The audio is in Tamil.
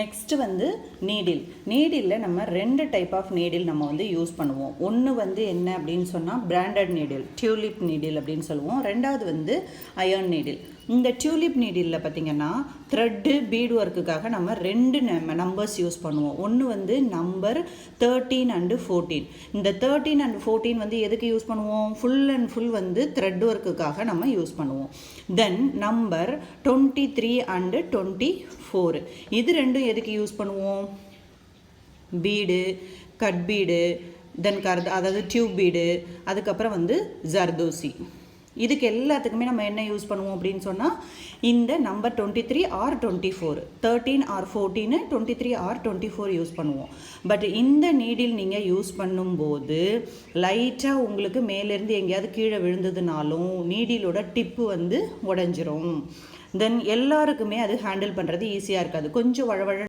நெக்ஸ்ட்டு வந்து நீடில் நம்ம 2 டைப் ஆஃப் நீடில் நம்ம வந்து யூஸ் பண்ணுவோம். ஒன்று வந்து என்ன அப்படின்னு சொன்னால் பிராண்டட் நீடில், டியூலிப் நீடில் அப்படின்னு சொல்லுவோம். ரெண்டாவது வந்து அயர்ன் நீடில். இந்த டியூலிப் நீடிலில் பார்த்திங்கன்னா த்ரெட்டு பீட் ஒர்க்குக்காக நம்ம 2 நம்பர்ஸ் யூஸ் பண்ணுவோம். ஒன்று வந்து நம்பர் 13 and 14. இந்த 13 and 14 வந்து எதுக்கு யூஸ் பண்ணுவோம்? ஃபுல் அண்ட் ஃபுல் வந்து த்ரெட் ஒர்க்குக்காக நம்ம யூஸ் பண்ணுவோம். தென் நம்பர் 23 and 24 இது ரெண்டும் எதுக்கு யூஸ் பண்ணுவோம்? பீடு, கட் பீடு, தென் அதாவது டியூப் பீடு, அதுக்கப்புறம் வந்து ஜர்தோசி. இதுக்கு எல்லாத்துக்குமே நம்ம என்ன யூஸ் பண்ணுவோம் அப்படின்னு சொன்னால் இந்த number 23 or 24, 13 or 14, 23 or 24 use பண்ணுவோம். பட் இந்த நீடில் நீங்கள் யூஸ் பண்ணும்போது லைட்டாக உங்களுக்கு மேலேருந்து எங்கேயாவது கீழே விழுந்ததுனாலும் நீடிலோட டிப்பு வந்து உடஞ்சிரும். தென் எல்லாருக்குமே அது ஹேண்டில் பண்ணுறது ஈஸியாக இருக்காது. கொஞ்சம் வழவழ